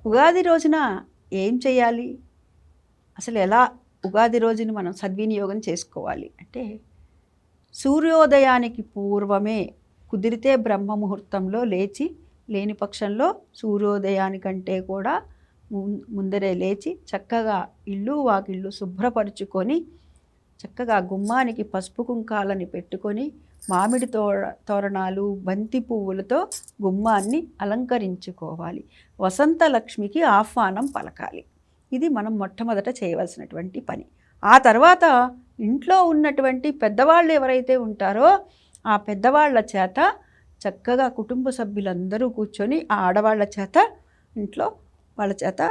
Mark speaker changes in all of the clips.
Speaker 1: ఉగాది రోజున ఏం చేయాలి? అసలు ఎలా ఉగాది రోజుని మనం సద్వినియోగం చేసుకోవాలి అంటే, సూర్యోదయానికి పూర్వమే కుదిరితే బ్రహ్మ ముహూర్తంలో లేచి, లేని పక్షంలో సూర్యోదయానికంటే కూడా ముందరే లేచి చక్కగా ఇల్లు వాకిళ్ళు శుభ్రపరుచుకొని, చక్కగా గుమ్మానికి పసుపు కుంకాలని పెట్టుకొని, మామిడి తోరణాలు బంతి పువ్వులతో గుమ్మాన్ని అలంకరించుకోవాలి. వసంత లక్ష్మికి ఆహ్వానం పలకాలి. ఇది మనం మొట్టమొదట చేయవలసినటువంటి పని. ఆ తర్వాత ఇంట్లో ఉన్నటువంటి పెద్దవాళ్ళు ఎవరైతే ఉంటారో ఆ పెద్దవాళ్ళ చేత చక్కగా కుటుంబ సభ్యులందరూ కూర్చొని ఆ ఆడవాళ్ళ చేత ఇంట్లో వాళ్ళ చేత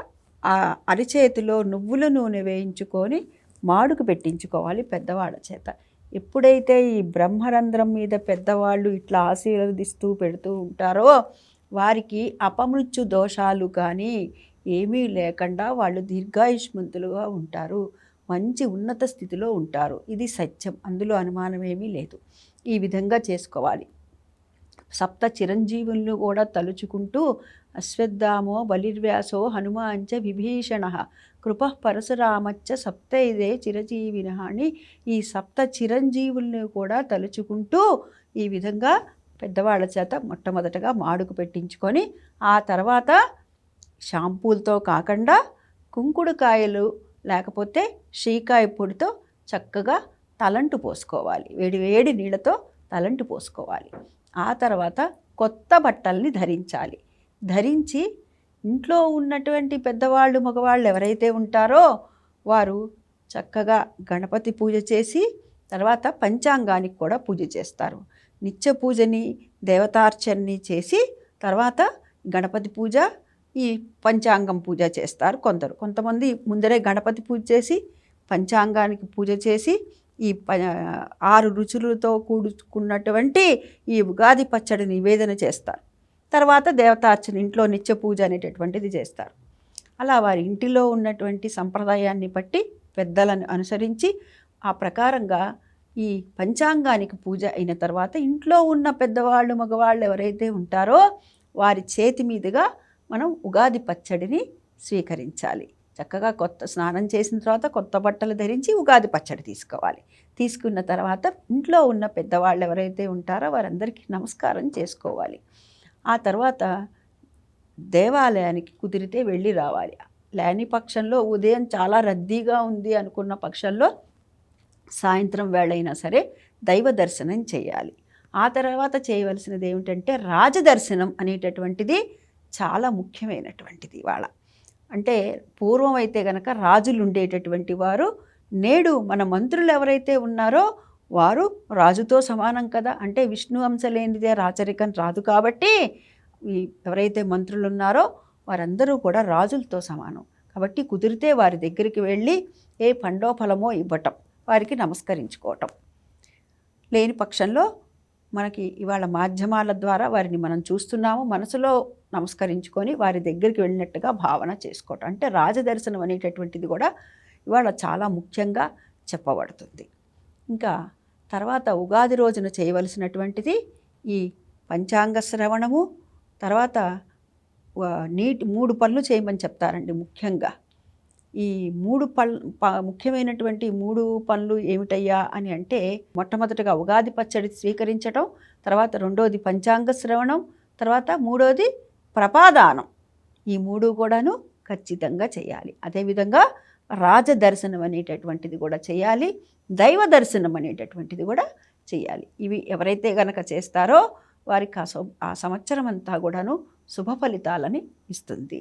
Speaker 1: ఆ అరిచేతిలో నువ్వుల నూనె వేయించుకొని మాడుకు పెట్టించుకోవాలి పెద్దవాళ్ళ చేత. ఎప్పుడైతే ఈ బ్రహ్మరంధ్రం మీద పెద్దవాళ్ళు ఇట్లా ఆశీర్వదిస్తూ పెడుతూ ఉంటారో వారికి అపమృత్యు దోషాలు కానీ ఏమీ లేకుండా వాళ్ళు దీర్ఘాయుష్మంతులుగా ఉంటారు, మంచి ఉన్నత స్థితిలో ఉంటారు. ఇది సత్యం, అందులో అనుమానం ఏమీ లేదు. ఈ విధంగా చేసుకోవాలి. సప్త చిరంజీవులను కూడా తలుచుకుంటూ అశ్వత్థామో బలిర్వ్యాసో హనుమాంచ విభీషణ కృప పరశురామచ్చ సప్తైదే చిరజీవిన అని ఈ సప్త చిరంజీవుల్ని కూడా తలుచుకుంటూ ఈ విధంగా పెద్దవాళ్ళ చేత మొట్టమొదటగా మాడుకు పెట్టించుకొని, ఆ తర్వాత షాంపూలతో కాకుండా కుంకుడుకాయలు లేకపోతే షీకాయ పొడితో చక్కగా తలంటు పోసుకోవాలి. వేడి వేడి నీళ్ళతో తలంటు పోసుకోవాలి. ఆ తర్వాత కొత్త బట్టల్ని ధరించాలి. ధరించి ఇంట్లో ఉన్నటువంటి పెద్దవాళ్ళు మగవాళ్ళు ఎవరైతే ఉంటారో వారు చక్కగా గణపతి పూజ చేసి తర్వాత పంచాంగానికి కూడా పూజ చేస్తారు. నిత్య పూజని దేవతార్చనని చేసి తర్వాత గణపతి పూజ, ఈ పంచాంగం పూజ చేస్తారు కొంతమంది ముందరే గణపతి పూజ చేసి పంచాంగానికి పూజ చేసి ఈ 6 రుచులతో కూడుకున్నటువంటి ఈ ఉగాది పచ్చడి నివేదన చేస్తారు. తర్వాత దేవతార్చన ఇంట్లో నిత్య పూజ అనేటటువంటిది చేస్తారు. అలా వారి ఇంటిలో ఉన్నటువంటి సంప్రదాయాన్ని బట్టి పెద్దలను అనుసరించి ఆ ప్రకారంగా ఈ పంచాంగానికి పూజ అయిన తర్వాత ఇంట్లో ఉన్న పెద్దవాళ్ళు మగవాళ్ళు ఎవరైతే ఉంటారో వారి చేతి మీదుగా మనం ఉగాది పచ్చడిని స్వీకరించాలి. చక్కగా కొత్త స్నానం చేసిన తర్వాత కొత్త బట్టలు ధరించి ఉగాది పచ్చడి తీసుకోవాలి. తీసుకున్న తర్వాత ఇంట్లో ఉన్న పెద్దవాళ్ళు ఎవరైతే ఉంటారో వారందరికీ నమస్కారం చేసుకోవాలి. ఆ తర్వాత దేవాలయానికి కుదిరితే వెళ్ళి రావాలి. లేని పక్షంలో ఉదయం చాలా రద్దీగా ఉంది అనుకున్న పక్షంలో సాయంత్రం వేళైనా సరే దైవ దర్శనం చేయాలి. ఆ తర్వాత చేయవలసినది ఏమిటంటే రాజదర్శనం అనేటటువంటిది చాలా ముఖ్యమైనటువంటిది. ఇవాళ అంటే పూర్వం అయితే గనక రాజులు ఉండేటటువంటి వారు, నేడు మన మంత్రులు ఎవరైతే ఉన్నారో వారు రాజుతో సమానం కదా. అంటే విష్ణు అంశ లేనిదే రాచరికం రాదు కాబట్టి ఎవరైతే మంత్రులు ఉన్నారో వారందరూ కూడా రాజులతో సమానం. కాబట్టి కుదిరితే వారి దగ్గరికి వెళ్ళి ఏ పండో ఫలమో ఇవ్వటం, వారికి నమస్కరించుకోవటం. లేని పక్షంలో మనకి ఇవాళ మాధ్యమాల ద్వారా వారిని మనం చూస్తున్నాము, మనసులో నమస్కరించుకొని వారి దగ్గరికి వెళ్ళినట్టుగా భావన చేసుకోవటం. అంటే రాజదర్శనం అనేటటువంటిది కూడా ఇవాళ చాలా ముఖ్యంగా చెప్పబడుతుంది. ఇంకా తర్వాత ఉగాది రోజున చేయవలసినటువంటిది ఈ పంచాంగ శ్రవణము, తర్వాత 3 పనులు చేయమని చెప్తారండి. ముఖ్యంగా ఈ 3 ముఖ్యమైనటువంటి 3 పనులు ఏమిటయ్యా అని అంటే, మొట్టమొదటిగా ఉగాది పచ్చడి స్వీకరించడం, తర్వాత రెండోది పంచాంగ శ్రవణం, తర్వాత మూడోది ప్రపాదానం. ఈ 3 కూడాను ఖచ్చితంగా చేయాలి. అదేవిధంగా రాజదర్శనం అనేటటువంటిది కూడా చేయాలి, దైవ దర్శనం అనేటటువంటిది కూడా చేయాలి. ఇవి ఎవరైతే గనక చేస్తారో వారికి ఆ సంవత్సరం అంతా కూడాను శుభ ఫలితాలని ఇస్తుంది.